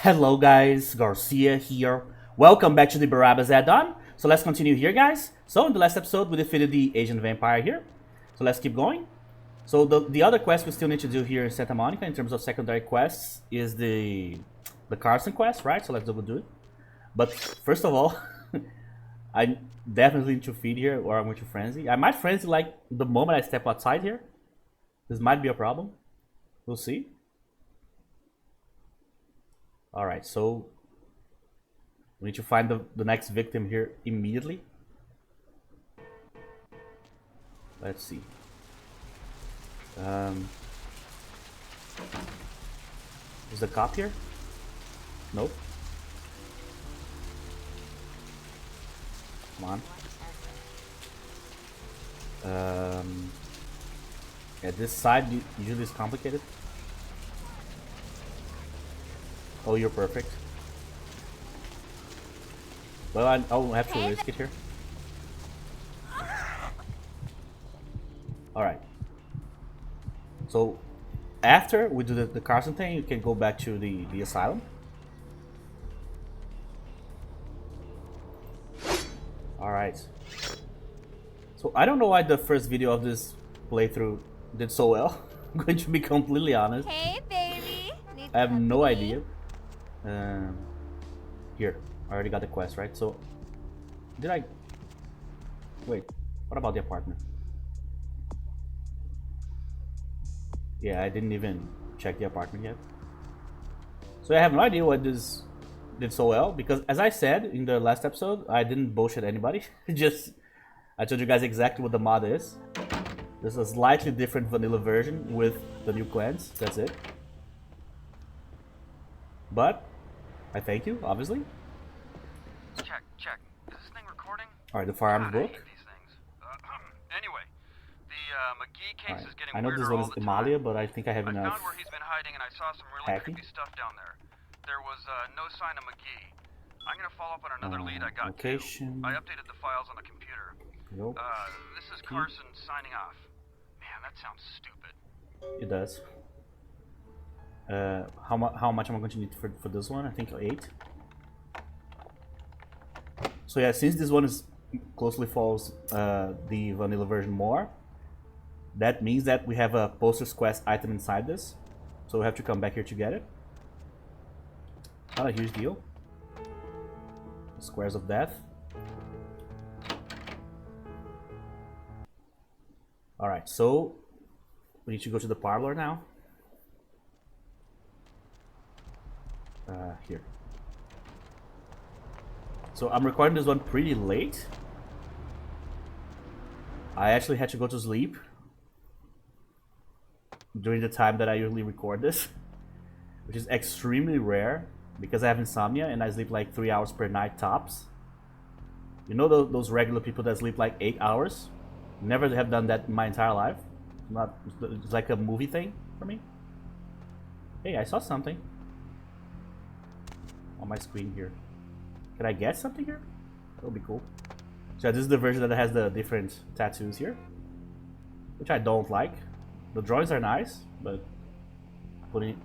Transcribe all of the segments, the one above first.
Hello guys, Garcia here. Welcome back to the Barabbah's Addon. So let's continue here guys. So in the last episode we defeated the Asian vampire here. So let's keep going. So the other quest we still need to do here in Santa Monica in terms of secondary quests is the Carson quest, right? So let's go do it. But first of all, I definitely need to feed here or I'm going to frenzy. I might frenzy like the moment I step outside here. This might be a problem. We'll see. Alright, so we need to find the next victim here immediately. Let's see. Is the cop here? Nope. Come on. Yeah, this side usually is complicated. Oh, you're perfect. Well, I'll have to risk it here. Alright. So, after we do the Carson thing, you can go back to the Asylum. Alright. So, I don't know why the first video of this playthrough did so well. I'm going to be completely honest. Hey, baby. Need I have no company? idea. Here, I already got the quest, right? So, did I... Wait, what about the apartment? Yeah, I didn't even check the apartment yet. So I have no idea what this did so well, because as I said in the last episode, I didn't bullshit anybody. Just, I told you guys exactly what the mod is. This is a slightly different vanilla version with the new clans, that's it. But, I thank you, obviously. Check. Is this thing recording? Alright, the firearms God, I book. hate these things. Anyway, the McGee case Right. is getting I know this weirder one all is the Amalia, time. but I think I have I enough. found where he's been hiding and I saw some really hacking. creepy stuff down there. There was no sign of McGee. I'm gonna follow up on another lead I got location. too. I updated the files on the computer. Nope. This is Carson signing off. Man, that sounds stupid. It does. How much am I going to need for this one? I think 8. So yeah, since this one is closely follows the vanilla version more, that means that we have a posters quest item inside this. So we have to come back here to get it. Not a huge deal. Squares of Death. Alright, so we need to go to the parlor now. Here. So I'm recording this one pretty late. I actually had to go to sleep during the time that I usually record this, which is extremely rare because I have insomnia and I sleep like 3 hours per night tops. You know those regular people that sleep like 8 hours? Never have done that in my entire life. It's like a movie thing for me. Hey, I saw something on my screen here. Can I get something here? That would be cool. So this is the version that has the different tattoos here, which I don't like. The drawings are nice, but putting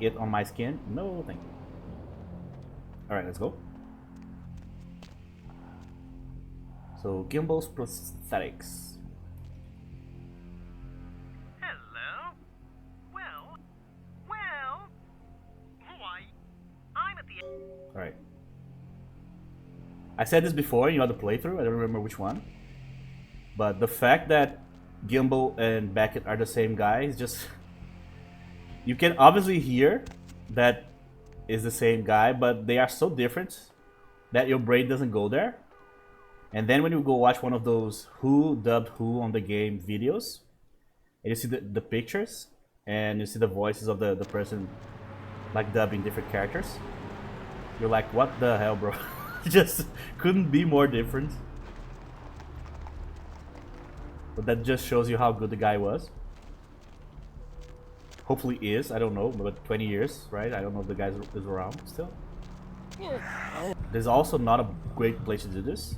it on my skin, no thank you. All right, let's go. So Gimbal's prosthetics. Hello? Well, why, I'm at the... All right. I said this before in the other playthrough, I don't remember which one. But the fact that Gimbal and Beckett are the same guy is just... You can obviously hear that is the same guy, but they are so different that your brain doesn't go there. And then when you go watch one of those who dubbed who on the game videos, and you see the pictures, and you see the voices of the person like dubbing different characters, you're like, what the hell, bro? Just couldn't be more different. But that just shows you how good the guy was. Hopefully is, I don't know, but 20 years, right? I don't know if the guy is around still. There's also not a great place to do this.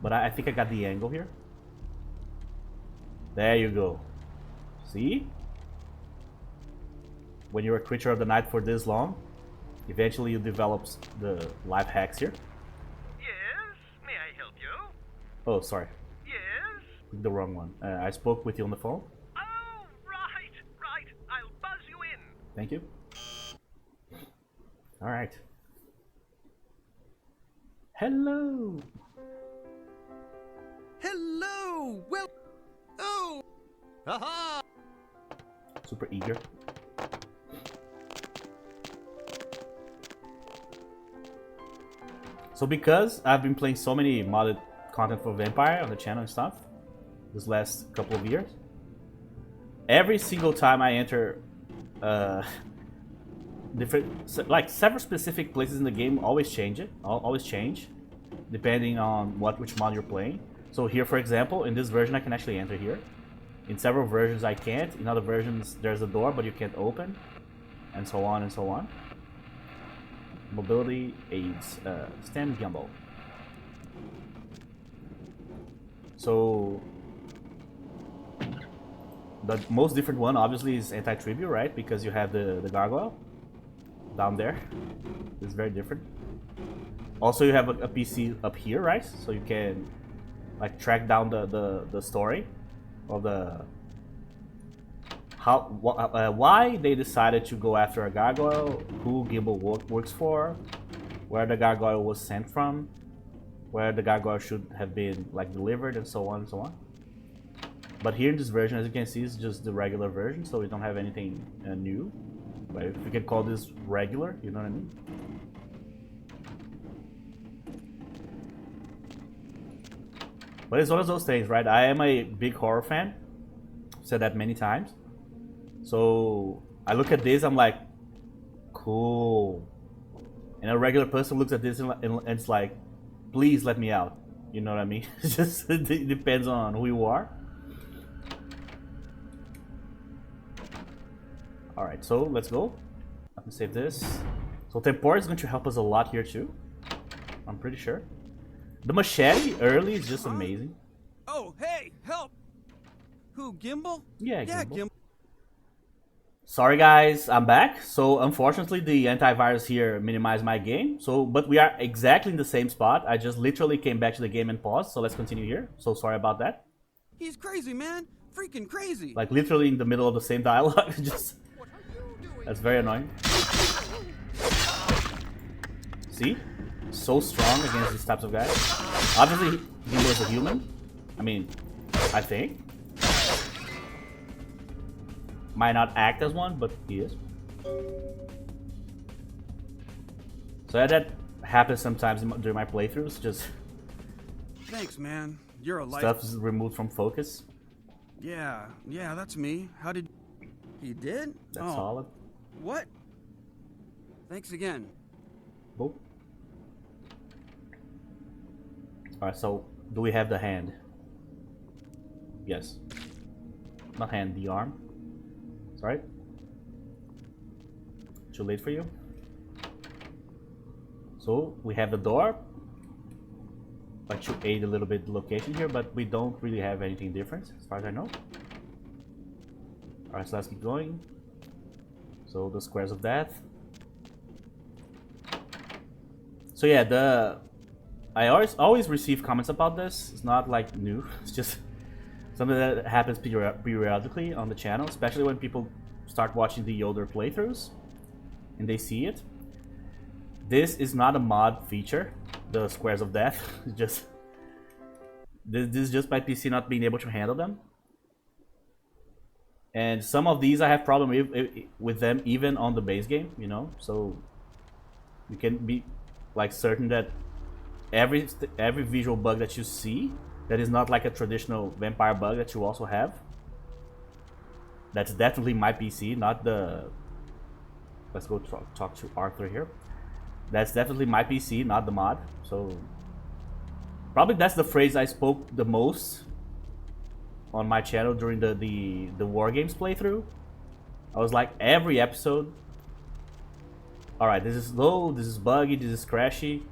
But I think I got the angle here. There you go. See? when you're a creature of the night for this long, eventually you develop the life hacks here. Yes? May I help you? Oh, sorry. Yes? The wrong one. I spoke with you on the phone. Oh, right, right. I'll buzz you in. Thank you. Alright. Hello! Hello! Well... Oh! Haha! Super eager. So because I've been playing so many modded content for Vampire on the channel and stuff this last couple of years, every single time I enter different, like several specific places in the game always change depending on which mod you're playing. So here, for example, in this version I can actually enter here. In several versions I can't. In other versions there's a door but you can't open, and so on and so on. Mobility aids, stand gimbal. So the most different one obviously is anti-tribute, right? Because you have the gargoyle down there. It's very different. Also you have a PC up here, right? So you can like track down the story of the why they decided to go after a gargoyle, who Gimbal works for, where the gargoyle was sent from, where the gargoyle should have been like delivered, and so on and so on. But here in this version, as you can see, it's just the regular version, so we don't have anything new. But if we can call this regular, you know what I mean? But it's one of those things, right? I am a big horror fan. I've said that many times. So I look at this, I'm like, cool. And a regular person looks at this and it's like, please let me out. You know what I mean? It depends on who you are. Alright, so let's go. Let me save this. So Tempora is going to help us a lot here too. I'm pretty sure. The machete early is just amazing. Oh, hey, help! Who, Gimbal? Yeah, Yeah, Gimbal. Sorry guys, I'm back. So unfortunately the antivirus here minimized my game. But we are exactly in the same spot. I just literally came back to the game and paused. So let's continue here. So sorry about that. He's crazy, man. Freaking crazy. Like literally in the middle of the same dialogue. Just that's very annoying. See? So strong against these types of guys. Obviously he was a human. I mean, I think. Might not act as one, but he is. So that happens sometimes during my playthroughs. Just thanks, man. You're a light. Stuff is removed from focus. Yeah, that's me. How did he did? That's solid. What? Thanks again. Boop. Alright, so do we have the hand? Yes. Not hand, the arm. Sorry. Too late for you. So we have the door. Like to aid a little bit the location here, but we don't really have anything different as far as I know. Alright, so let's keep going. So the squares of death. So yeah, I always receive comments about this. It's not like new. It's just something that happens periodically on the channel, especially when people start watching the older playthroughs and they see it. This is not a mod feature, the squares of death. This is just my PC not being able to handle them. And some of these I have problem with them even on the base game, you know. So you can be like certain that every visual bug that you see that is not like a traditional vampire bug that you also have, that's definitely my PC, not the... Let's go talk to Arthur here. That's definitely my PC, not the mod. So probably that's the phrase I spoke the most on my channel during the War Games playthrough. I was like, every episode, alright, this is low, this is buggy, this is crashy,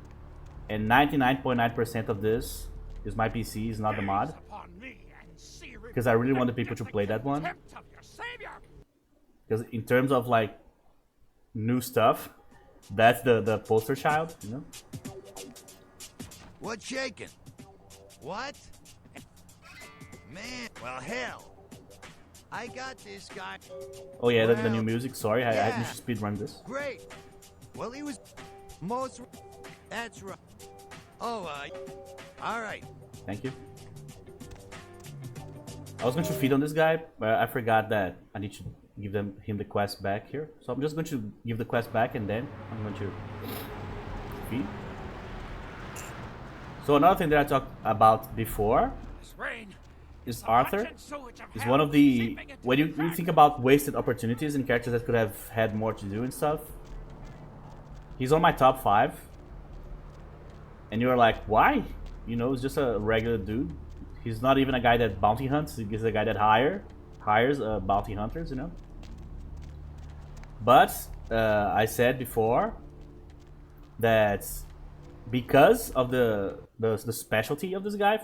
and 99.9% of this is my PC, is not the mod. Because I really wanted people to play that one. Because in terms of like new stuff. That's the poster child, you know. What's shaking? What? Man, well, hell. I got this guy. Oh yeah, the new Well, music. Sorry, I yeah. need to speed run this. Great. Well, he was most. That's right. Oh, all right. Thank you. I was going to feed on this guy, but I forgot that I need to give him the quest back here. So I'm just going to give the quest back and then I'm going to feed. So another thing that I talked about before is Arthur. Is one of the... When you think about wasted opportunities and characters that could have had more to do and stuff, he's on my top 5. And you're like, why? You know, he's just a regular dude. He's not even a guy that bounty hunts. He's a guy that hires bounty hunters, you know. But I said before that because of the specialty of this guy,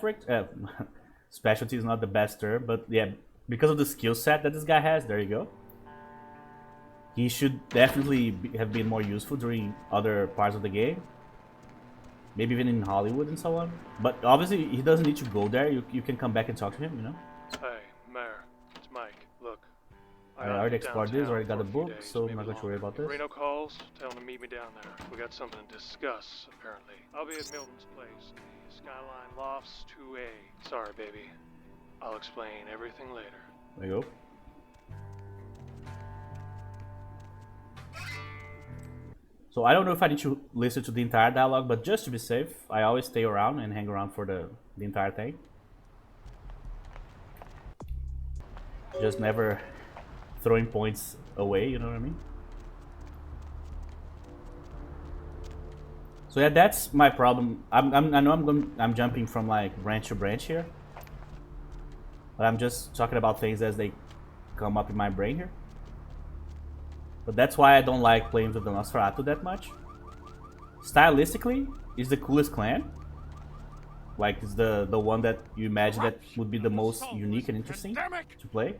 specialty is not the best term, but yeah, because of the skill set that this guy has, there you go. He should definitely have been more useful during other parts of the game. Maybe even in Hollywood and so on. But obviously, he doesn't need to go there. You can come back and talk to him, you know? Hey, Mayor. It's Mike. Look. I already explored this, already got the book, so I'm not going to worry about this. Reno calls, tell him to meet me down there. We got something to discuss, apparently. I'll be at Milton's place, the Skyline Lofts 2A. Sorry, baby. I'll explain everything later. There you go. So I don't know if I need to listen to the entire dialogue, but just to be safe, I always stay around and hang around for the entire thing. Just never throwing points away, you know what I mean? So yeah, that's my problem. I know I'm jumping from like branch to branch here, but I'm just talking about things as they come up in my brain here. But that's why I don't like playing with the Nosferatu that much. Stylistically, it's the coolest clan. Like, it's the one that you imagine that would be the most unique and interesting to play.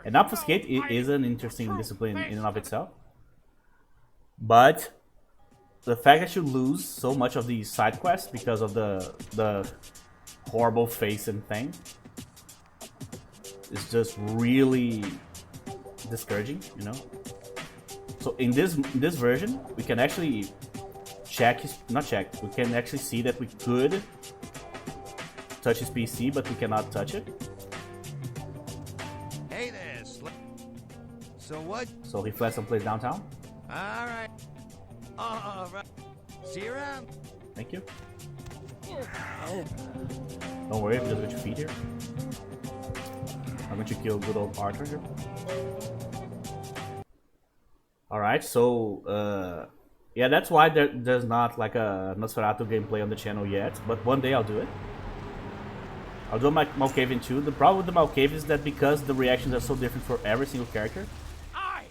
And Obfuscate is an interesting discipline in and of itself. But the fact that you lose so much of these side quests because of the horrible face and thing is just really discouraging, you know? So in this version, we can actually we can actually see that we could touch his PC, but we cannot touch it. Hey there, so what? So he fled someplace downtown. All right. All right. See you around. Thank you. Don't worry, I'm just going to feed here. I'm going to kill good old Arthur here. Alright, so yeah, that's why there's not like a Nosferatu gameplay on the channel yet, but one day I'll do it. I'll do my Malkavian too. The problem with the Malkavian is that because the reactions are so different for every single character,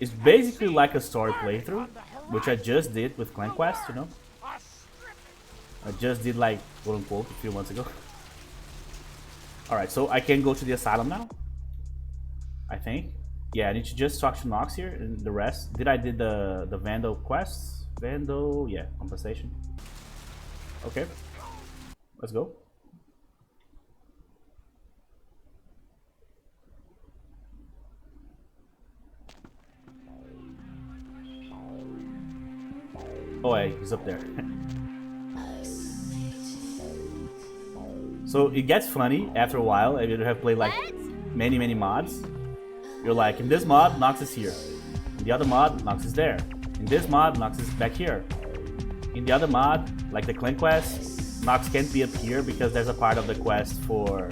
it's basically like a story playthrough, which I just did with Clan Quest, you know? I just did like, quote unquote, a few months ago. Alright, so I can go to the Asylum now, I think. Yeah, I need to just talk to Knox here and the rest. I did the Vandal quests? Vandal, yeah, compensation. Okay, let's go. Oh, hey, he's up there. So it gets funny after a while. If you have played like many mods. You're like, in this mod, Knox is here. In the other mod, Knox is there. In this mod, Knox is back here. In the other mod, like the clan quest, Knox can't be up here because there's a part of the quest for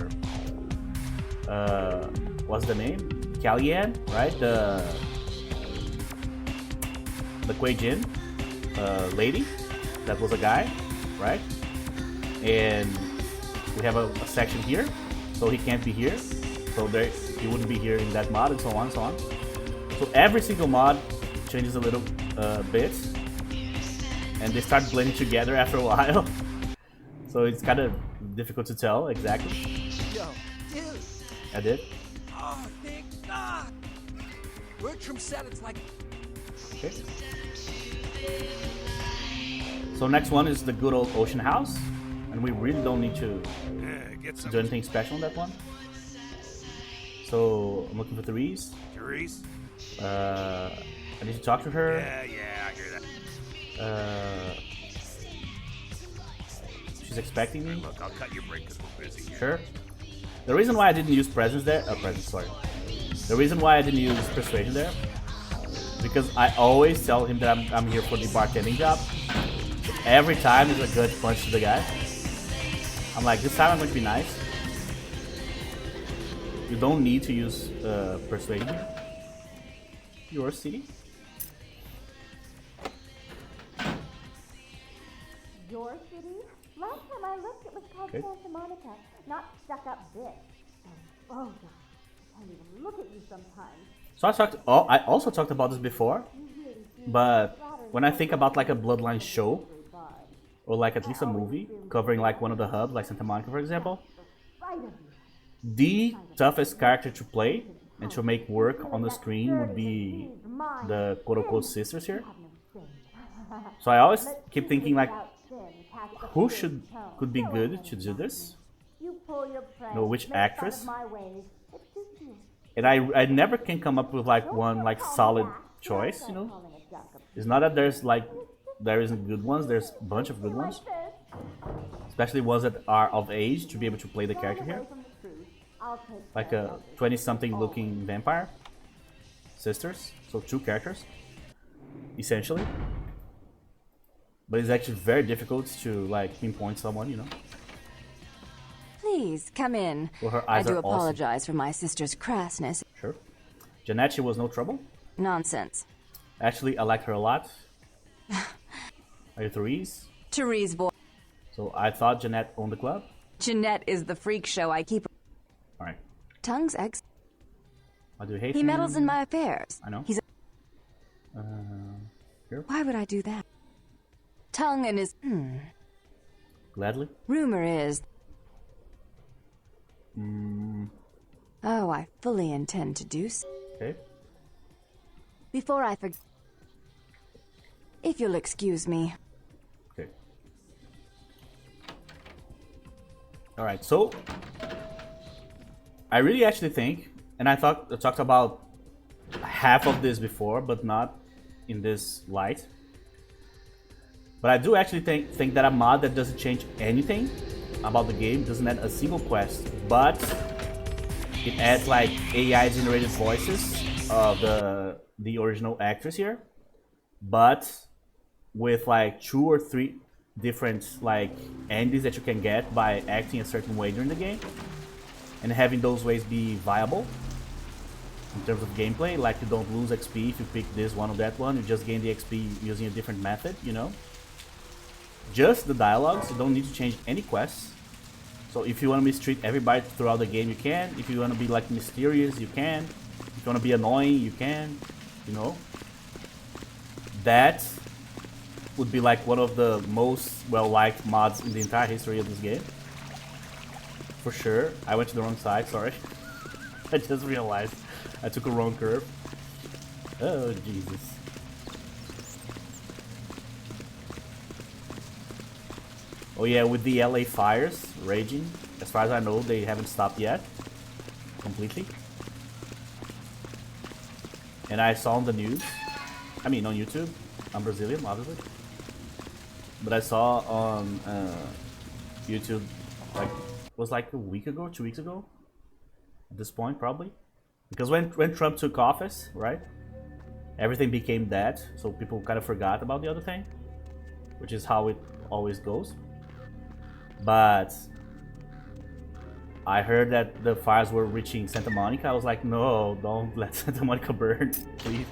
what's the name? Kellyanne, right? The Kuei Jin lady that was a guy, right? And we have a section here, so he can't be here. So there, he wouldn't be here in that mod, and so on and so on. So every single mod changes a little bit, and they start blending together after a while. So it's kind of difficult to tell exactly. Yo, dude. I did. Oh, thank God. Bertram said it's like. Okay. So next one is the good old ocean house, and we really don't need to do anything special on that one. So I'm looking for Therese. Therese? I need to talk to her. Yeah, I hear that. She's expecting me. Look, I'll cut your break because we're busy. Sure. The reason why I didn't use presence there, sorry. The reason why I didn't use persuasion there, because I always tell him that I'm here for the bartending job. So every time there's a good punch to the guy, I'm like, this time I'm going to be nice. You don't need to use persuasion here. Your city. Your city? Last time I looked, it was called Okay. Santa Monica, not stuck-up bitch. Oh God, I can't even look at you sometimes. So I also talked about this before, but when I think about like a Bloodline show, or like at least a movie covering like one of the hubs, like Santa Monica for example, the toughest character to play and to make work on the screen would be the quote-unquote sisters here. So I always keep thinking like, who could be good to do this? No, which actress? And I never can come up with like one like solid choice, you know. It's not that there isn't good ones. There's a bunch of good ones, especially ones that are of age to be able to play the character here. Like a 20-something looking vampire sisters, so 2 characters essentially. But it's actually very difficult to like pinpoint someone, you know. Please come in. Well, her I eyes do are awesome. apologize for my sister's crassness. Sure. Jeanette, she was no trouble. Nonsense. Actually, I like her a lot. Are you Therese? Therese boy. So I thought Jeanette owned the club. Jeanette is the freak show I keep. All right. Tongue's ex. Why do you hate He him? meddles in my affairs. I know. He's. Here. Why would I do that? Tongue and his. Gladly. Rumor is. Oh, I fully intend to do so. Okay. Before I forget. If you'll excuse me. Okay. All right. So I really actually think, and I talked about half of this before, but not in this light. But I do actually think that a mod that doesn't change anything about the game, doesn't add a single quest, but it adds like AI generated voices of the original actress here, but with like 2 or 3 different like endings that you can get by acting a certain way during the game, and having those ways be viable in terms of gameplay. Like you don't lose XP if you pick this one or that one, you just gain the XP using a different method, you know. Just the dialogues, you don't need to change any quests. So if you want to mistreat everybody throughout the game, you can. If you want to be like mysterious, you can. If you want to be annoying, you can, you know. That would be like one of the most well-liked mods in the entire history of this game. For sure. I went to the wrong side, sorry. I just realized I took a wrong curve. Oh, Jesus. Oh yeah, with the LA fires raging, as far as I know, they haven't stopped yet. Completely. And I saw on the news, I mean on YouTube, I'm Brazilian, obviously. But I saw on YouTube, like, it was like a week ago, 2 weeks ago, at this point probably. Because when Trump took office, right, everything became that, so people kind of forgot about the other thing, which is how it always goes. But I heard that the fires were reaching Santa Monica. I was like, no, don't let Santa Monica burn, please.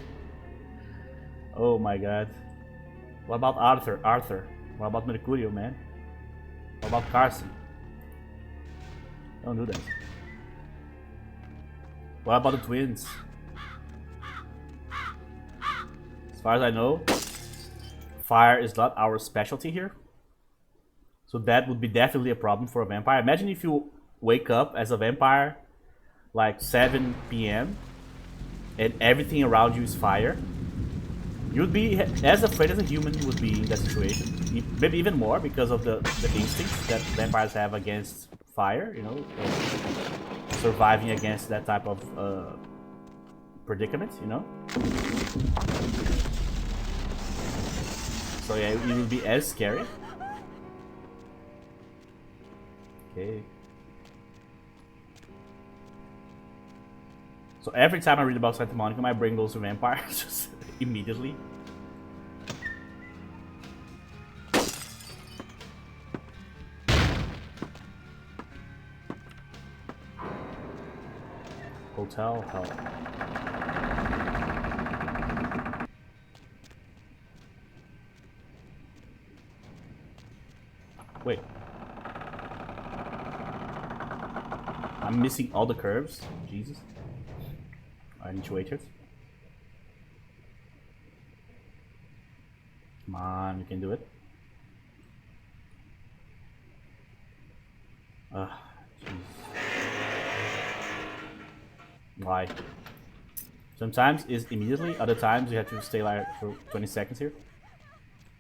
Oh my god. What about Arthur? What about Mercurio, man? What about Carson? Don't do that. What about the twins? As far as I know, fire is not our specialty here. So that would be definitely a problem for a vampire. Imagine if you wake up as a vampire like 7 p.m. and everything around you is fire. You would be as afraid as a human would be in that situation. Maybe even more because of the instincts that vampires have against fire, you know, surviving against that type of predicament, you know. So yeah, it would be as scary. Okay. So every time I read about Santa Monica, my brain goes to vampires just immediately. Hotel, hell. Wait. I'm missing all the curves. Jesus. I need to wait here. Come on, you can do it. Jesus. Why? Sometimes it's immediately, other times you have to stay like for 20 seconds here.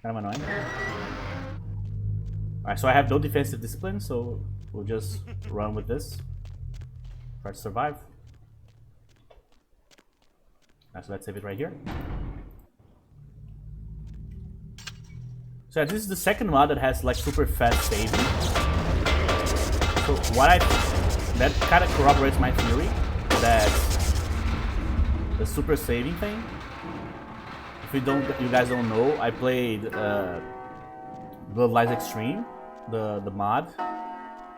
Kind of annoying. Alright, so I have no defensive discipline, so we'll just run with this. Try to survive. Alright, so let's save it right here. So yeah, this is the second mod that has like super fast saving. So that kind of corroborates my theory that the super saving thing. If you guys don't know, I played Bloodlines Extreme, the mod,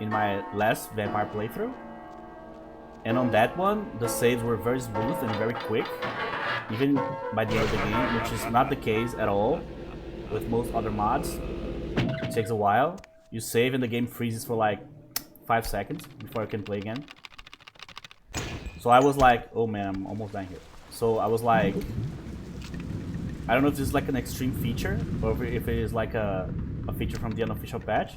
in my last Vampire playthrough. And on that one, the saves were very smooth and very quick, even by the end of the game, which is not the case at all with most other mods. It takes a while. You save and the game freezes for like 5 seconds before you can play again. So I was like, oh man, I'm almost dying here. So I was like, I don't know if this is like an extreme feature or if it is like a feature from the unofficial patch.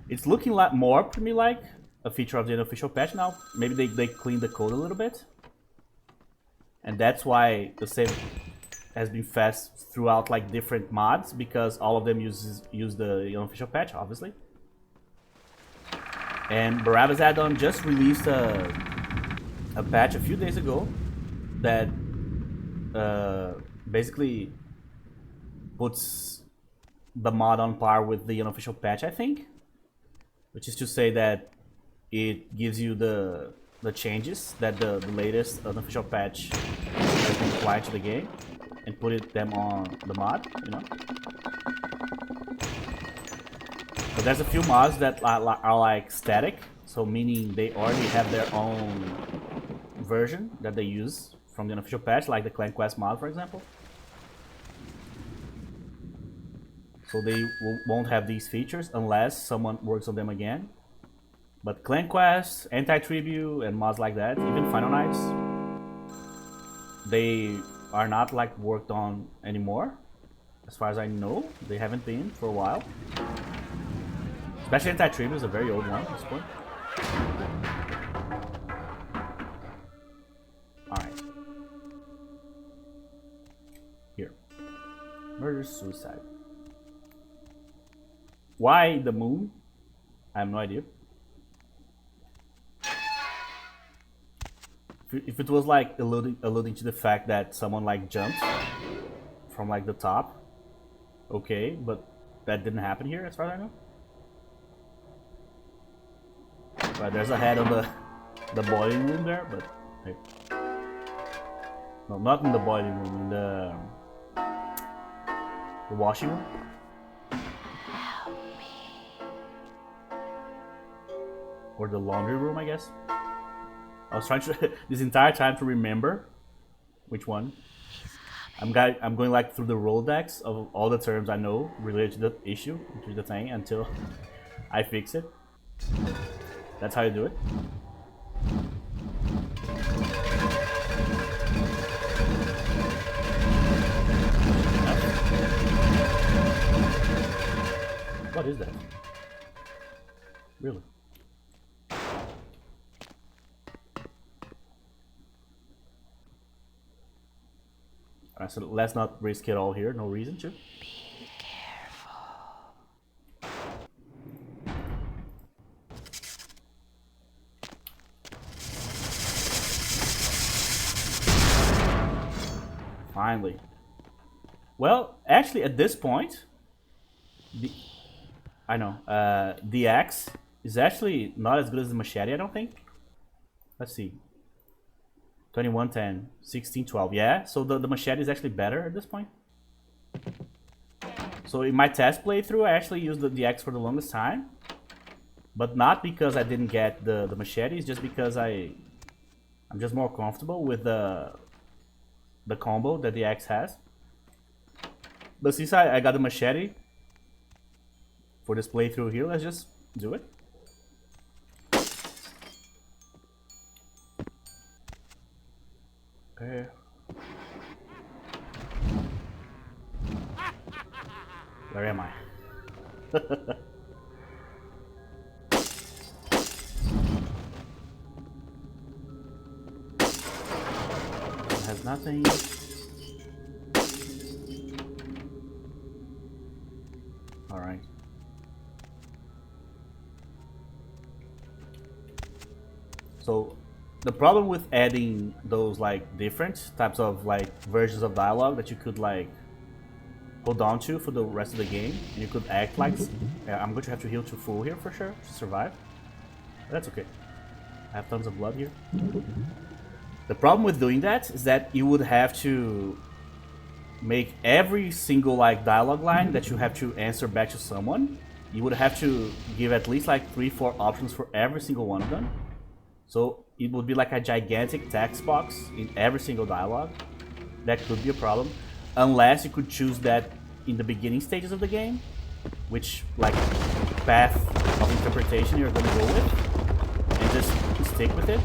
It's looking a lot more to me like a feature of the unofficial patch now. Maybe they cleaned the code a little bit. And that's why the save has been fast throughout like different mods, because all of them use the unofficial patch, obviously. And Barabbah's Addon just released a patch a few days ago that basically puts the mod on par with the unofficial patch, I think. Which is to say that it gives you the changes that the latest unofficial patch has been applied to the game and put them on the mod, you know. But there's a few mods that are like static, so meaning they already have their own version that they use from the unofficial patch, like the Clan Quest mod, for example. So they won't have these features unless someone works on them again. But Clan Quest, Anti-Tribute, and mods like that, even Final Nights, they are not like worked on anymore. As far as I know, they haven't been for a while. Especially Anti-Tribute is a very old one at this point. Alright. Here. Murder-suicide. Why the moon? I have no idea. If it was like alluding to the fact that someone like jumped from like the top, okay, but that didn't happen here as far as I know. Right, there's a head on the boiling room there, but hey. No, not in the boiling room, in the washing room. Or the laundry room, I guess. I was trying to this entire time to remember which one. I'm going like through the Rolodex of all the terms I know related to the issue, to the thing, until I fix it. That's how you do it. What is that? Really? Alright, so let's not risk it all here, no reason to. Finally. Well, actually, at this point, the axe is actually not as good as the machete, I don't think. Let's see. 2110, 1612. Yeah, so the machete is actually better at this point. So in my test playthrough, I actually used the axe for the longest time. But not because I didn't get the machete, it's just because I'm just more comfortable with the combo that the axe has. But since I got the machete for this playthrough here, let's just do it. Okay. Where am I? It has nothing. Alright. So the problem with adding those like different types of like versions of dialogue that you could like hold on to for the rest of the game, and you could act like I'm going to have to heal to full here for sure to survive. But that's okay. I have tons of blood here. The problem with doing that is that you would have to make every single like dialogue line that you have to answer back to someone. You would have to give at least like 3-4 options for every single one of them. So it would be like a gigantic text box in every single dialogue. That could be a problem. Unless you could choose that in the beginning stages of the game, which like path of interpretation you're going to go with, and just stick with it,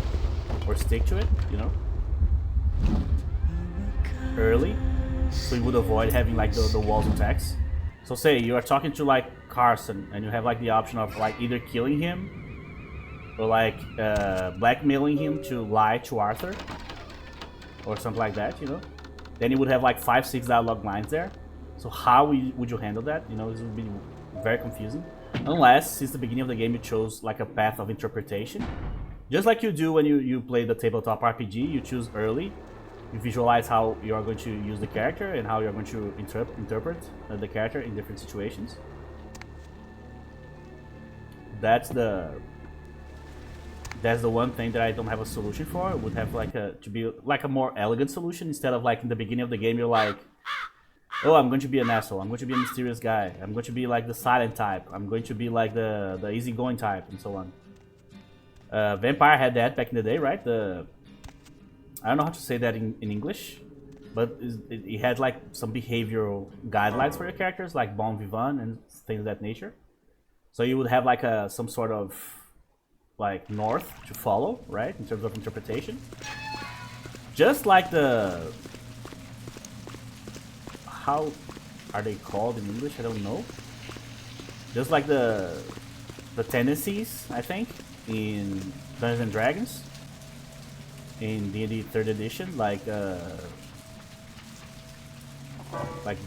or stick to it, you know, early, so you would avoid having like the walls of text. So say you are talking to like Carson, and you have like the option of like either killing him, or like blackmailing him to lie to Arthur, or something like that, you know. Then you would have like 5-6 dialogue lines there. So how would you handle that? You know, this would be very confusing. Unless, since the beginning of the game, you chose like a path of interpretation. Just like you do when you play the tabletop RPG, you choose early. You visualize how you are going to use the character and how you are going to interpret the character in different situations. That's the one thing that I don't have a solution for. It would have like to be like a more elegant solution, instead of like in the beginning of the game you're like, oh, I'm going to be an asshole, I'm going to be a mysterious guy, I'm going to be like the silent type, I'm going to be like the easygoing type, and so on. Vampire had that back in the day, right? I don't know how to say that in English, but it had like some behavioral guidelines for your characters, like bon vivant and things of that nature. So you would have like some sort of like north to follow, right, in terms of interpretation. Just like how are they called in English? I don't know. Just like the tendencies, I think, in Dungeons and Dragons, in D&D 3rd edition, like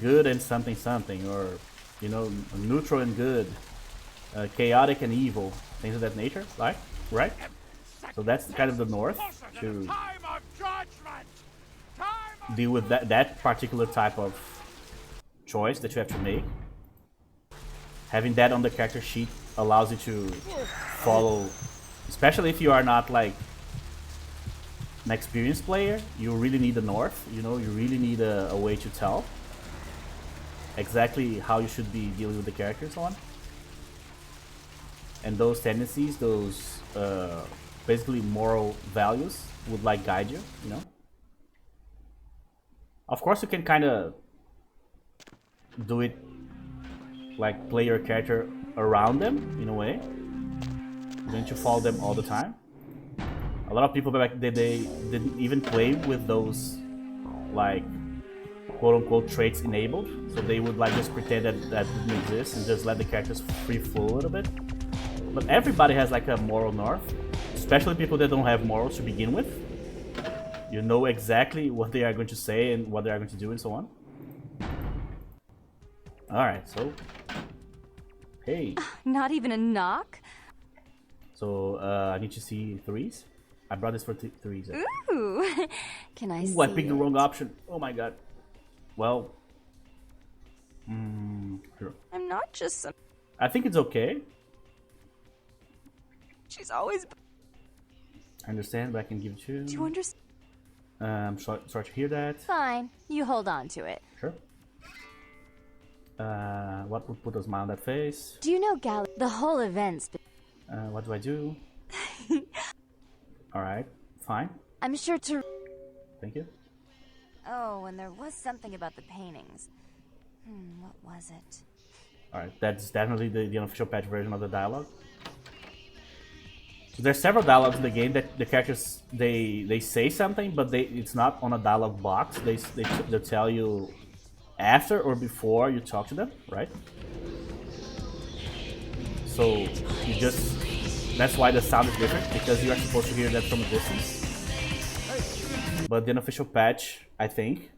good and something something, or you know, neutral and good, chaotic and evil, things of that nature, right? Right? So that's kind of the north to deal with that particular type of choice that you have to make. Having that on the character sheet allows you to follow, especially if you are not like an experienced player. You really need the north, you know, you really need a way to tell exactly how you should be dealing with the character and so on. And those tendencies, those basically moral values would like guide you, you know. Of course you can kind of do it like play your character around them in a way. You don't you follow them all the time. A lot of people back then, they didn't even play with those like quote-unquote traits enabled, so they would like just pretend that didn't exist and just let the characters free flow a little bit. But everybody has like a moral north, especially people that don't have morals to begin with. You know exactly what they are going to say and what they are going to do and so on. Alright, so... Hey. Not even a knock? So, I need to see Therese. I brought this for Therese. Ooh, can I see Ooh, I picked the it? wrong option. Oh my god. Well... Sure. I'm not just some... I think it's okay. She's always... I understand, but I can give it to you. Do you understand? I'm sorry to hear that. Fine, you hold on to it. Sure. What would put a smile on that face? Do you know the whole event's been... What do I do? Alright, fine. I'm sure to... Thank you. Oh, and there was something about the paintings. What was it? Alright, that's definitely the unofficial patch version of the dialogue. So there's several dialogues in the game that the characters, they say something, but it's not on a dialogue box. They'll tell you after or before you talk to them, right? So you just... That's why the sound is different, because you are supposed to hear that from a distance. But the unofficial patch, I think,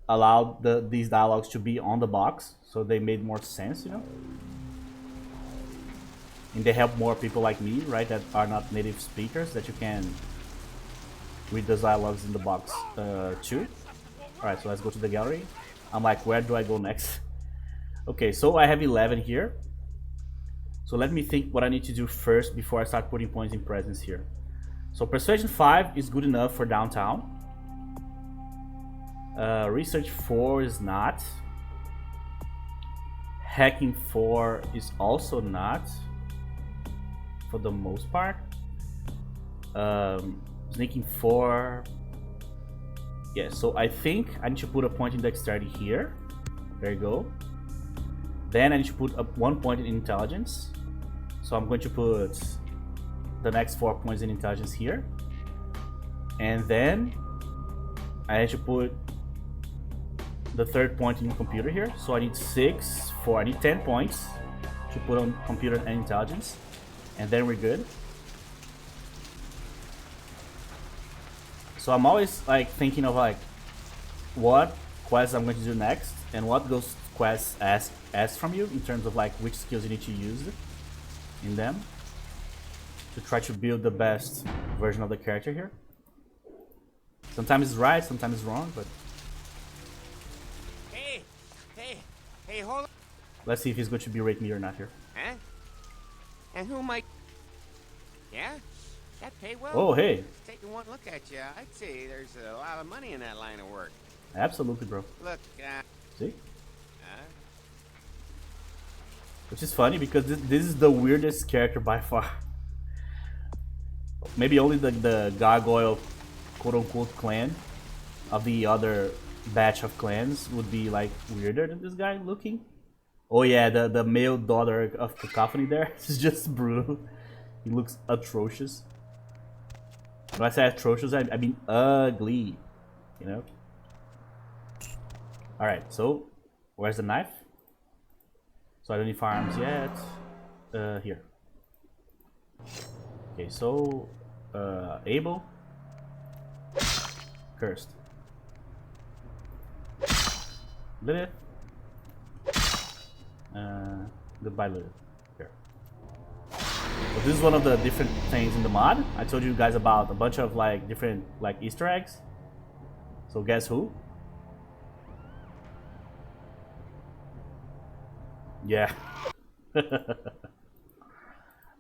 allowed these dialogues to be on the box, so they made more sense, you know? And they help more people like me, right, that are not native speakers, that you can read those dialogues in the box too. Alright, so let's go to the gallery. I'm like, where do I go next? Okay, so I have 11 here. So let me think what I need to do first before I start putting points in presence here. So Persuasion 5 is good enough for downtown. Research 4 is not. Hacking 4 is also not, for the most part. Sneaking 4. Yeah, so I think I need to put a point in dexterity here. There you go. Then I need to put up 1 point in intelligence. So I'm going to put the next 4 points in intelligence here. And then I need to put the 3rd point in computer here. So I need 6, 4, I need 10 points to put on computer and intelligence. And then we're good. So I'm always like thinking of like what quests I'm going to do next and what those quests ask from you in terms of like which skills you need to use in them to try to build the best version of the character here. Sometimes it's right, sometimes it's wrong, but Hey, hold on. let's see if he's going to berate me or not here. Huh? And who might... Yeah? That pay well? Oh, hey. Taking one look at you, I'd say there's a lot of money in that line of work. Absolutely, bro. Look, See? Which is funny because this is the weirdest character by far. Maybe only the gargoyle quote-unquote clan of the other batch of clans would be like weirder than this guy looking. Oh yeah, the male daughter of Cacophony there is just brutal. He looks atrocious. When I say atrocious, I mean ugly, you know? Alright, so where's the knife? So I don't need firearms yet. Here. Okay, so Abel. Cursed. Lilith. Goodbye, Lilith. Here. So this is one of the different things in the mod. I told you guys about a bunch of like different like Easter eggs. So guess who? Yeah.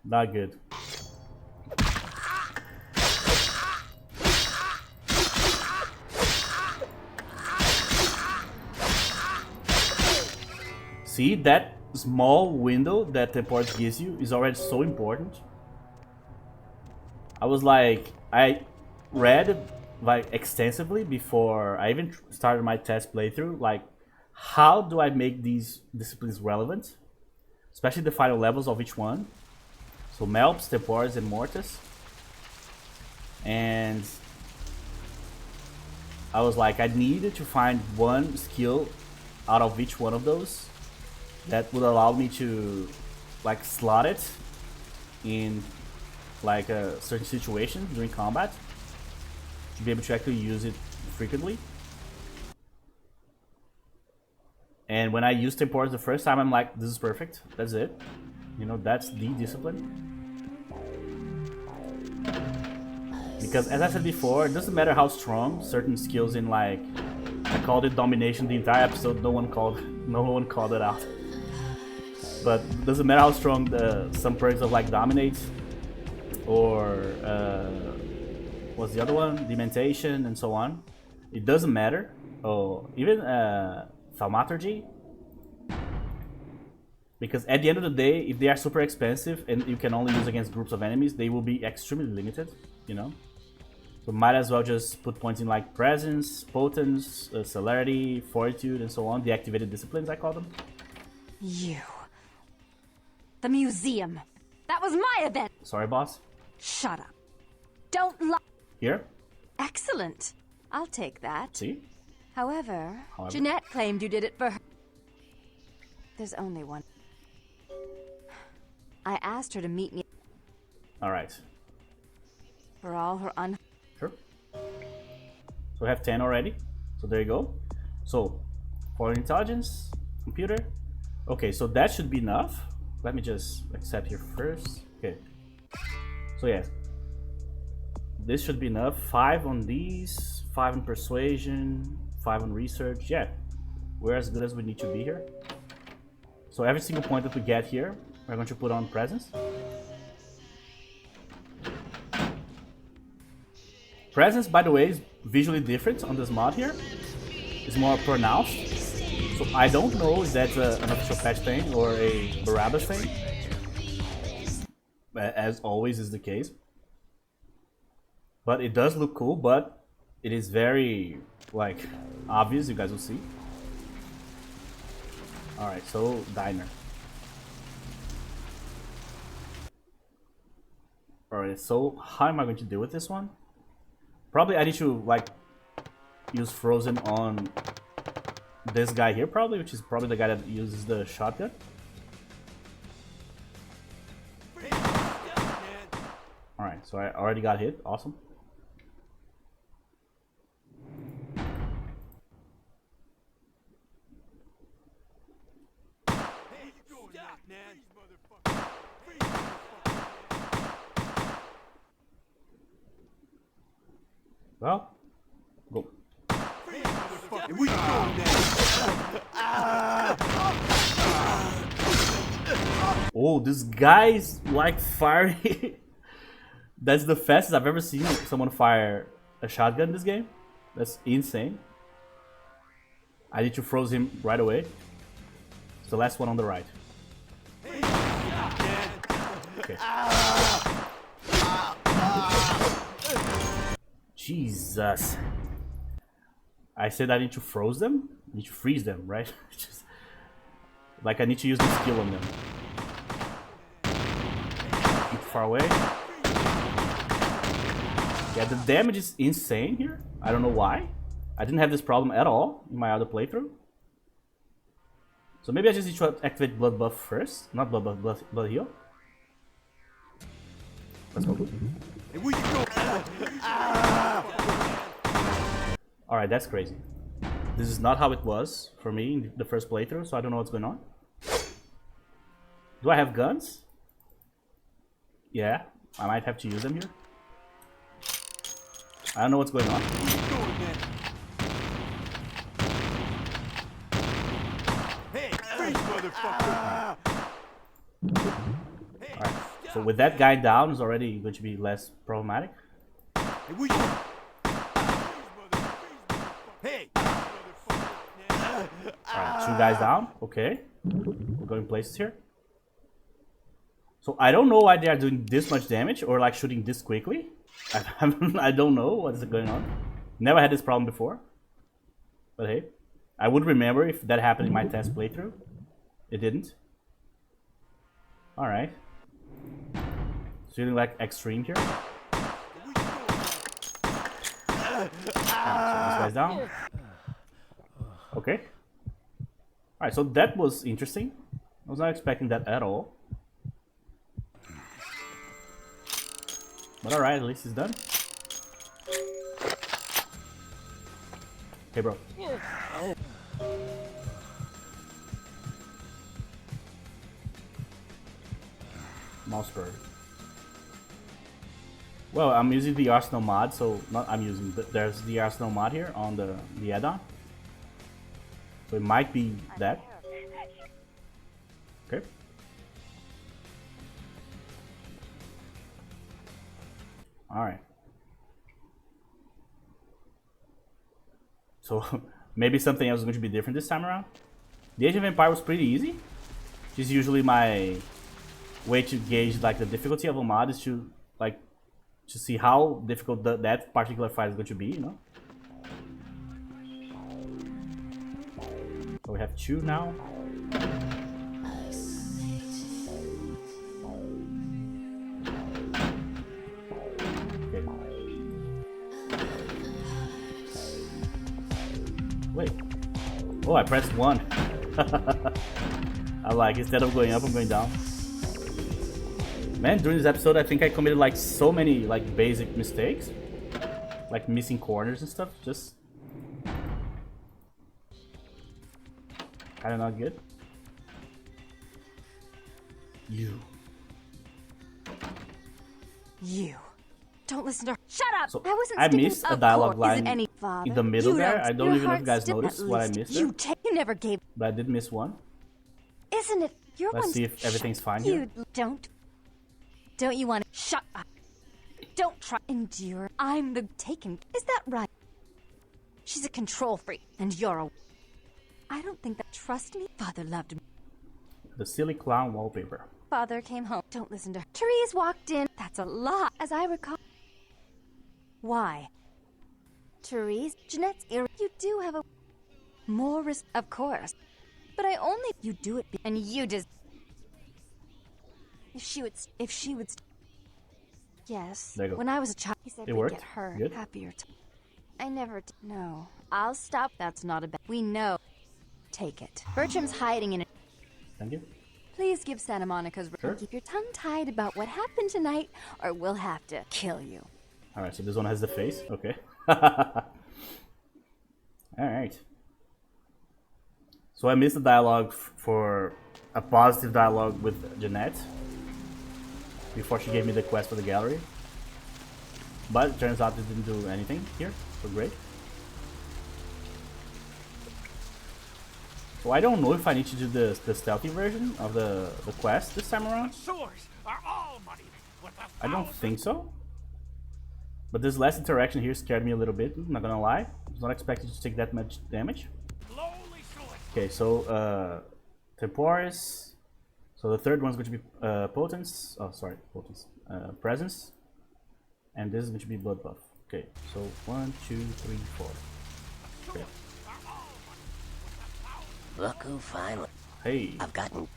Not good. See, that small window that the port gives you is already so important. I was like, I read like extensively before I even started my test playthrough, like how do I make these disciplines relevant? Especially the final levels of each one. So Melps, Tempores, and Mortis. And I was like, I needed to find one skill out of each one of those that would allow me to like slot it in like a certain situation during combat. to be able to actually use it frequently. And when I used temporals the first time, I'm like, this is perfect. That's it. You know, that's the discipline. Because as I said before, it doesn't matter how strong certain skills in, like, I called it domination the entire episode. No one called it out. But it doesn't matter how strong some perks of like dominate or what's the other one? Dementation and so on. It doesn't matter. Oh, even thaumaturgy. Because at the end of the day, if they are super expensive and you can only use against groups of enemies, they will be extremely limited, you know? So might as well just put points in like presence, potence, celerity, fortitude, and so on. The activated disciplines, I call them. You. The museum. That was my event. Sorry, boss. Shut up. Don't lie. Here. Excellent. I'll take that. See? However, Jeanette claimed you did it for her. There's only one. I asked her to meet me. All right. For all her Sure. So we have 10 already. So there you go. So, for intelligence, computer. Okay, so that should be enough. Let me just accept here first. Okay. So yeah. This should be enough. 5 on these, 5 on persuasion, 5 on research. Yeah. We're as good as we need to be here. So every single point that we get here, we're going to put on presence. Presence, by the way, is visually different on this mod here. It's more pronounced. So I don't know if that's an official patch thing or a Barabbah thing. As always is the case. But it does look cool, but it is very, like, obvious, you guys will see. Alright, so diner. Alright, so how am I going to deal with this one? Probably I need to like use frozen on this guy here probably, which is probably the guy that uses the shotgun. Alright, so I already got hit, awesome. Well, go. Oh, this guy's like firing. That's the fastest I've ever seen someone fire a shotgun in this game. That's insane. I need to freeze him right away. It's the last one on the right. Okay. Jesus. I said I need to freeze them? I need to freeze them, right? Just, like I need to use the skill on them. Keep far away. Yeah, the damage is insane here. I don't know why. I didn't have this problem at all in my other playthrough. So maybe I just need to activate blood buff first. Not blood buff, blood heal. Let's go. Alright, that's crazy. This is not how it was for me in the first playthrough, so I don't know what's going on. Do I have guns? Yeah, I might have to use them here. I don't know what's going on. Alright, so with that guy down, it's already going to be less problematic. Alright, 2 guys down. Okay. We're going places here. So I don't know why they are doing this much damage or like shooting this quickly. I don't know what is going on. Never had this problem before. But hey, I would remember if that happened in my test playthrough. It didn't. Alright. It's feeling like extreme here. Alright, so this guy's down. Okay. Alright, so that was interesting. I was not expecting that at all. But alright, at least it's done. Hey, bro. Mouse bird. Well, I'm using the Arsenal mod, so not I'm using. There's the Arsenal mod here on the add-on, so it might be that. Okay. All right. So maybe something else is going to be different this time around. The Age of Empire was pretty easy. Which is usually my way to gauge like the difficulty of a mod, is to like to see how difficult that particular fight is going to be, you know. So we have 2 now. Okay. Wait. Oh, I pressed 1. I like, instead of going up, I'm going down. Man, during this episode, I think I committed like so many like basic mistakes, like missing corners and stuff. Just kind of not good. You don't listen to her. Shut up! So I wasn't I sticking missed a up dialogue for. Isn't line any father? in the middle You there. don't- I don't your even know if you guys heart still- noticed at what I least missed You there, never gave. but I did miss one. Isn't it? You're Let's one. see if everything's fine You here. don't you want to shut up? Don't try endure. I'm the taken. Is that right? She's a control freak, and you're a. I don't think that. Trust me, Father loved me. The silly clown wallpaper. Father came home. Don't listen to her. Therese walked in. That's a lot, as I recall. Why? Therese, Jeanette's ear. You do have a more risk, of course. But I only you do it, and you just. If she would. Yes. There you go. When I was a child, he said It we'd worked? get her Good. happier. I never did. No. I'll stop. That's not a bad. We know. Take it. Bertram's hiding in it. Thank you. Please give Santa Monica's. Sure. Keep your tongue tied about what happened tonight, or we'll have to kill you. All right, so this one has the face. Okay. All right. So I missed the dialogue for a positive dialogue with Jeanette before she gave me the quest for the gallery. But it turns out it didn't do anything here, so great. So I don't know if I need to do the stealthy version of the quest this time around. I don't think so. But this last interaction here scared me a little bit, I'm not gonna lie. I was not expecting to take that much damage. Okay, so Temporis. So the third one's going to be Potence. Oh, sorry, Potence. Presence. And this is going to be Blood Buff. Okay, so 1, 2, 3, 4. Okay. Look who finally. Hey. I've gotten.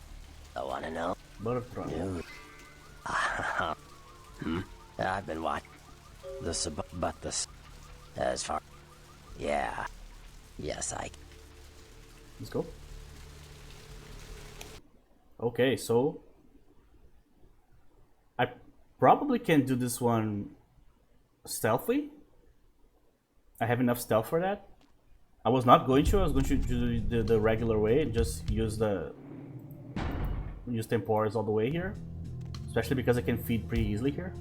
I wanna know. Butterfly. Dude. I've been watching as far. Yeah. Yes, Let's go. Okay, so I probably can do this one stealthily. I have enough stealth for that. I was not going to. I was going to do the regular way and just use Temporis all the way here, especially because I can feed pretty easily here.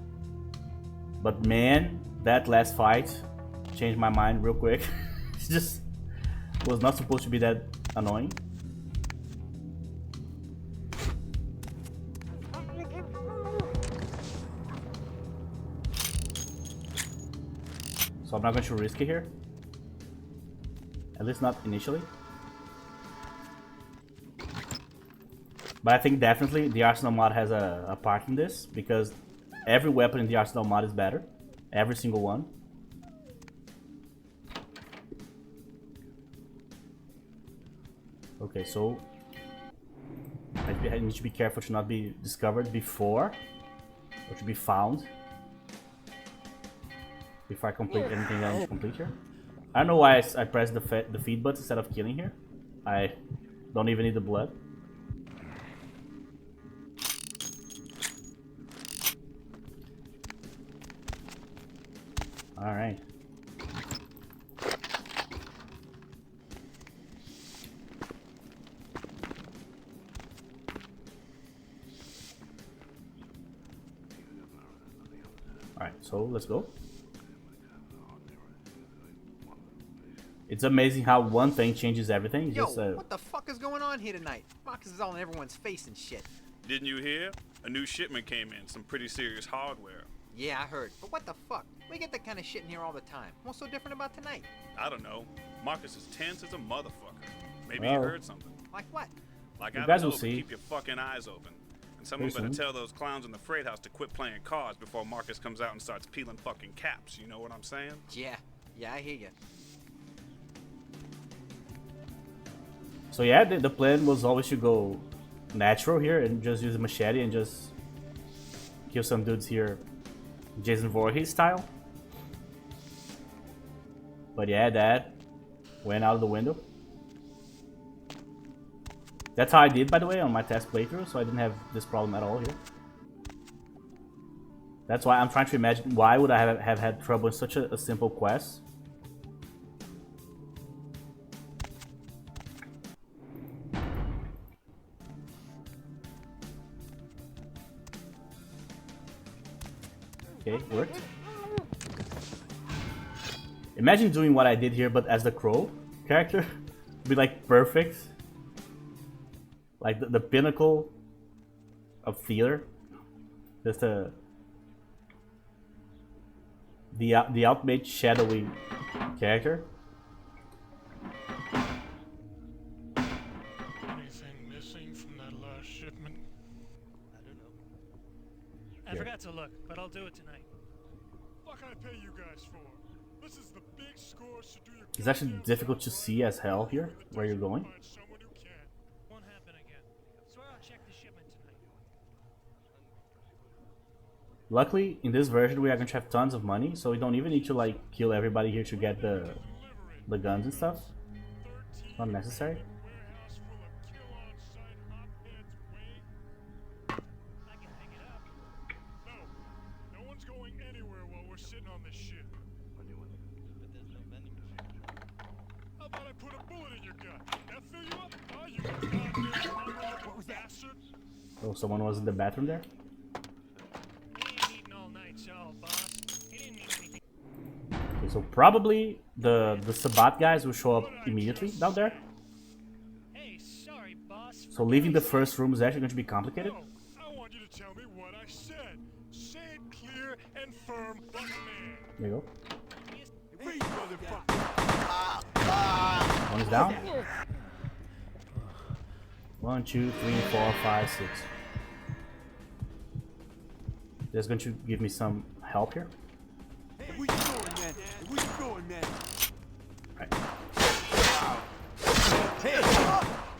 But man, that last fight changed my mind real quick. It just was not supposed to be that annoying. So I'm not going to risk it here. At least not initially. But I think definitely the Arsenal mod has a part in this, because every weapon in the Arsenal mod is better. Every single one. Okay, so I need to be careful to not be discovered before, or to be found before I complete anything that I need to complete here. I don't know why I pressed the feed button instead of killing here. I don't even need the blood. Alright. Alright, so let's go. It's amazing how one thing changes everything. Yo, Just, what the fuck is going on here tonight? Marcus is all in everyone's face and shit. Didn't you hear? A new shipment came in, some pretty serious hardware. Yeah, I heard. But what the fuck? We get that kind of shit in here all the time. What's so different about tonight? I don't know. Marcus is tense as a motherfucker. Maybe he heard something. Like what? Like You I guys don't will know, but see. keep your fucking eyes open. And someone Very better soon. tell those clowns in the freight house to quit playing cards before Marcus comes out and starts peeling fucking caps. You know what I'm saying? Yeah, I hear you. So yeah, the plan was always to go natural here and just use a machete and just kill some dudes here, Jason Voorhees style. But yeah, that went out of the window. That's how I did, by the way, on my test playthrough, so I didn't have this problem at all here. That's why I'm trying to imagine why would I have had trouble in such a simple quest. Okay, worked. Imagine doing what I did here, but as the Crow character. Be like perfect. Like the pinnacle of theater. Just the ultimate shadowy character. Anything missing from that last shipment? I don't know. I forgot to look, but I'll do it tonight. What can I pay you guys for? This is the big score, so do your It's actually difficult to see as hell here where you're going. Won't happen again. Swear I'll check the shipment tonight. Luckily, in this version, we are going to have tons of money, so we don't even need to like kill everybody here to get the guns and stuff. It's not necessary. No one's going anywhere while we're sitting on this shit. How about I put a bullet in your gut? That fill you up? Oh, you what was that? Bastard. Oh, someone was in the bathroom there? Okay, so probably the Sabat guys will show up immediately down there. Hey, sorry, boss. So leaving the first room is actually going to be complicated. I want you to tell me what I said. Say it clear and firm like a man. There you go. Freeze, motherfucker. One is down. 1, 2, 3, 4, 5, 6. That's going to give me some help here. Hey, where you going, man? Hey, where you going, man?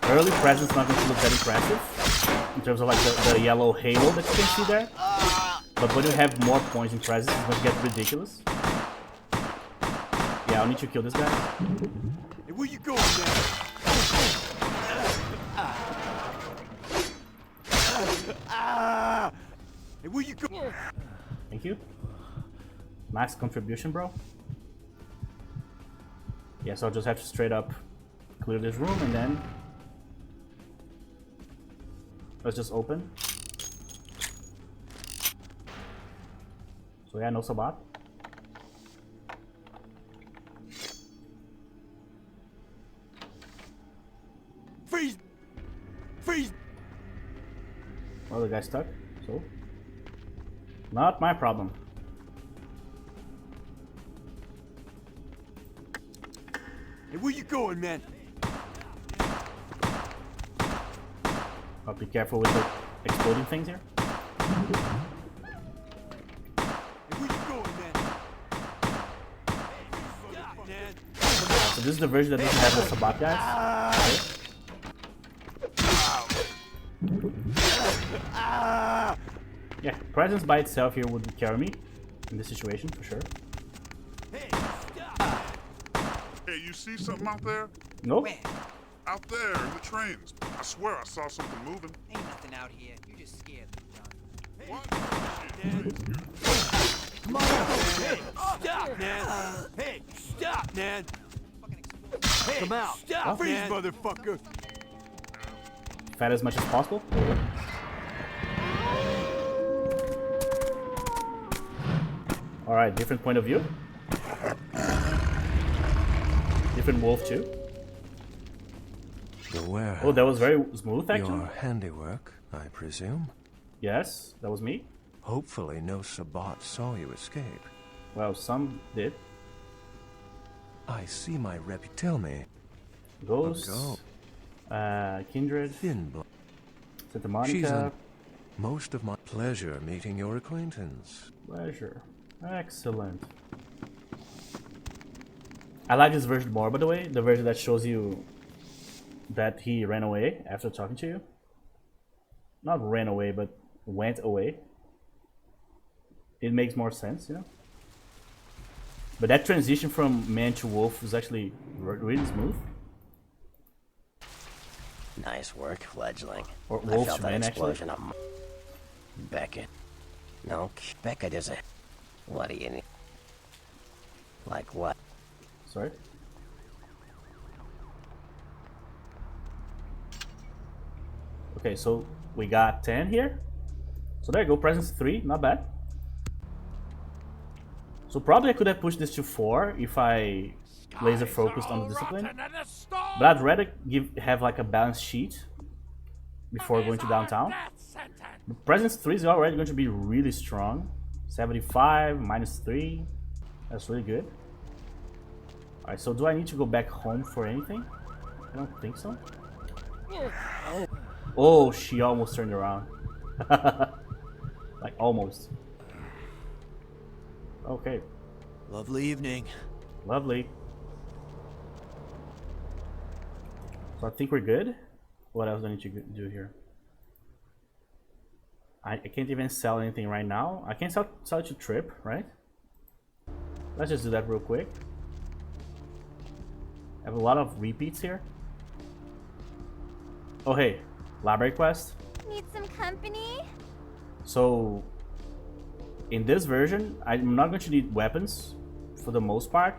Early presence not going to look that impressive in terms of like the yellow halo that you can see there. But when you have more points in presence, it's going to get ridiculous. Yeah, I'll need to kill this guy. Hey, where you going, man? Hey, where you going? Thank you. Nice contribution, bro. Yeah, so I'll just have to straight up clear this room and then let's just open. So yeah, no Sabat. Freeze! Freeze! Well, the guy's stuck, so not my problem. Hey, where you going, man? I'll be careful with the exploding things here. Hey, where you going, man? Man. So this is the version that doesn't have the Sabat guys. Yeah, presence by itself here would carry me in this situation for sure. Hey, you see something out there? Nope. Out there in the trains. I swear I saw something moving. Ain't nothing out here. You just scared me, John. What? Come on, hey, stop, man. Hey, stop, man. Hey, come out. Stop, freeze, man. Motherfucker. Fat as much as possible. Alright, different point of view. Different wolf too. The warehouse. Oh, that was very smooth actually. Your handiwork, I presume? Yes, that was me. Hopefully no Sabbat saw you escape. Well, some did. I see my Tell me. Ghost. Kindred. Santa Monica. Most of my pleasure meeting your acquaintance. Pleasure. Excellent. I like this version more, by the way. The version that shows you that he ran away after talking to you. Not ran away, but went away. It makes more sense, you know? But that transition from man to wolf is actually really smooth. Nice work, fledgling. Or I wolf felt to that man, explosion actually. of Beckett. No, Beckett is a... What do you need? Like what? Sorry? Okay, so we got 10 here. So there you go, presence 3, not bad. So probably I could have pushed this to 4 if I laser focused on the discipline. But I'd rather have like a balanced sheet before going to downtown. The presence 3 is already going to be really strong. 75, -3. That's really good. Alright, so do I need to go back home for anything? I don't think so. Oh, she almost turned around. Like, almost. Okay. Lovely evening. Lovely. So I think we're good. What else do I need to do here? I can't even sell anything right now. I can't sell it to Trip, right? Let's just do that real quick. I have a lot of repeats here. Oh hey, library quest. Need some company? So in this version, I'm not going to need weapons for the most part.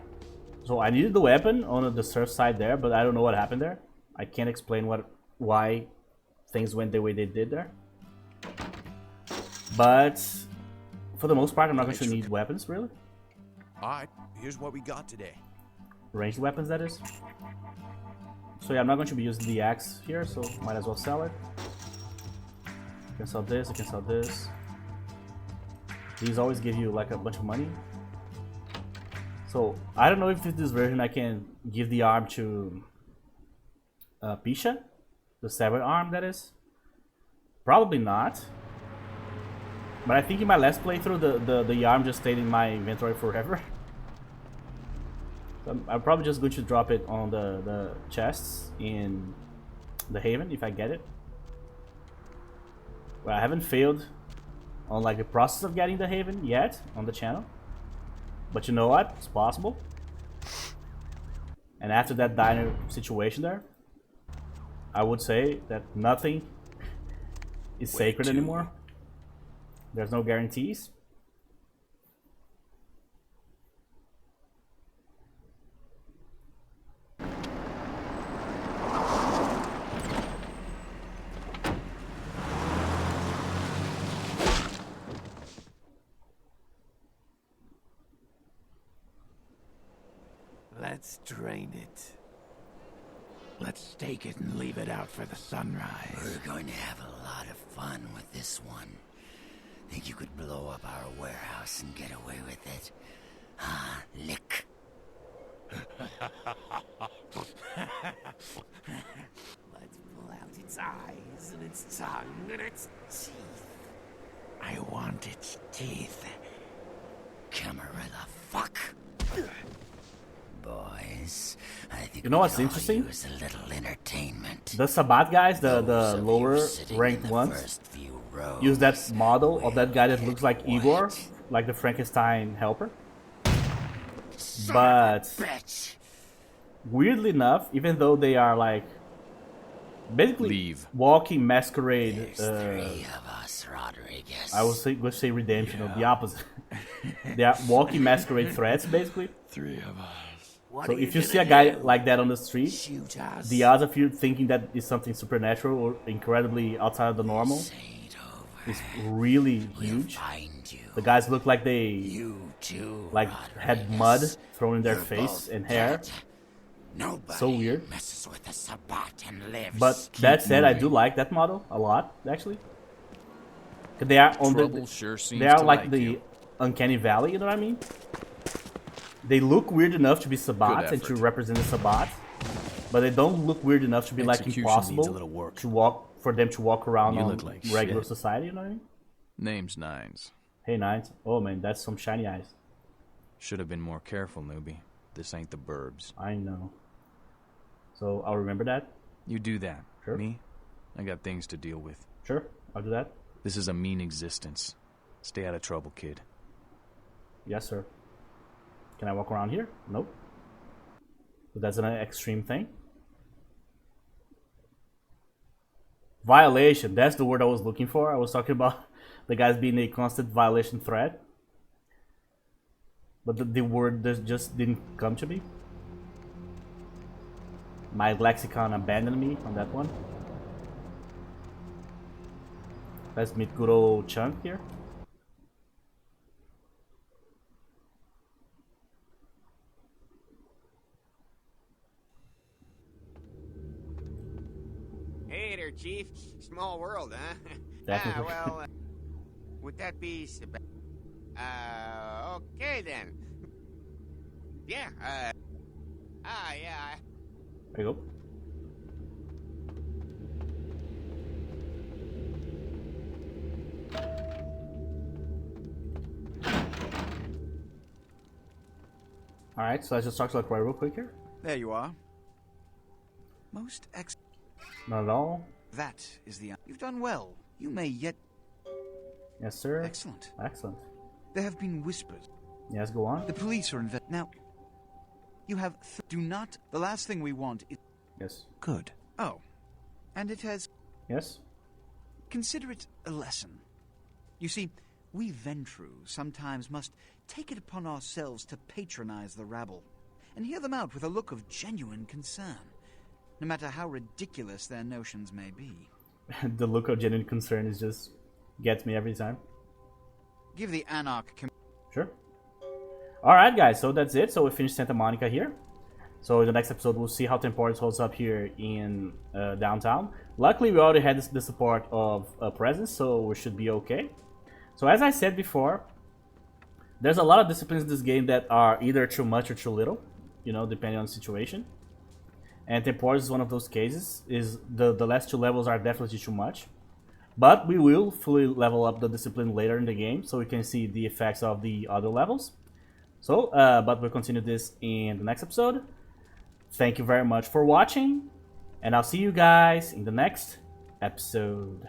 So I needed the weapon on the surf side there, but I don't know what happened there. I can't explain why things went the way they did there. But for the most part, I'm not going to need weapons, really. Alright, here's what we got today. Ranged weapons, that is. So yeah, I'm not going to be using the axe here, so might as well sell it. I can sell this, I can sell this. These always give you like a bunch of money. So I don't know if with this version I can give the arm to Pisha, the severed arm, that is. Probably not. But I think in my last playthrough, the arm just stayed in my inventory forever. So I'm probably just going to drop it on the chests in the Haven if I get it. Well, I haven't failed on like the process of getting the Haven yet on the channel. But you know what? It's possible. And after that diner situation there, I would say that nothing is sacred anymore. There's no guarantees. Let's drain it. Let's stake it and leave it out for the sunrise. We're going to have a lot of fun with this one. Think you could blow up our warehouse and get away with it? Ah, lick. Let's pull out its eyes and its tongue and its teeth. I want its teeth. Camarilla fuck. Boys, I think you know what's interesting? use a little entertainment. The Sabbat guys, the lower ranked ones, use that model of that guy that looks like Igor, like the Frankenstein helper. But weirdly enough, even though they are like basically walking masquerade, Three of us, Rodriguez. I would say redemption, or the opposite. They are walking masquerade threats, basically. Three of us. So if you see a guy like that on the street, the odds of you thinking that is something supernatural or incredibly outside of the normal is really huge. The guys look like they had mud thrown in their face and hair. So weird. But that said, I do like that model a lot, actually. They are on they are like the uncanny valley, you know what I mean? They look weird enough to be sabots and to represent the sabots, but they don't look weird enough to be like impossible for them to walk around on like regular society, you know what I mean? Name's Nines. Hey Nines. Oh man, that's some shiny eyes. Should have been more careful, newbie. This ain't the burbs. I know. So I'll remember that. You do that. Sure. Me? I got things to deal with. Sure, I'll do that. This is a mean existence. Stay out of trouble, kid. Yes, sir. Can I walk around here? Nope. But that's an extreme thing. Violation. That's the word I was looking for. I was talking about the guys being a constant violation threat. But the word just didn't come to me. My lexicon abandoned me on that one. Let's meet good old Chunk here. Hey there, Chief. Small world, huh? Definitely. Well, would that be... okay then. Yeah, yeah. There you go. Alright, so let's just talk to LaCroix real quick here. There you are. Most Not at all. That is the... You've done well. You may yet... Yes, sir. Excellent. Excellent. There have been whispers. Yes, go on. The police are now... You have... do not... The last thing we want is... Yes. Good. Oh. And it has... Yes? Consider it a lesson. You see, we Ventru sometimes must take it upon ourselves to patronize the rabble and hear them out with a look of genuine concern, no matter how ridiculous their notions may be. The look of genuine concern is just... gets me every time. Give the Anarch... Sure. Alright guys, so that's it. So we finished Santa Monica here. So in the next episode we'll see how Temporis holds up here in downtown. Luckily we already had the support of Presence, so we should be okay. So as I said before, there's a lot of disciplines in this game that are either too much or too little, you know, depending on the situation. And Temporis is one of those cases. Is the last two levels are definitely too much. But we will fully level up the discipline later in the game, so we can see the effects of the other levels. So, but we'll continue this in the next episode. Thank you very much for watching, and I'll see you guys in the next episode.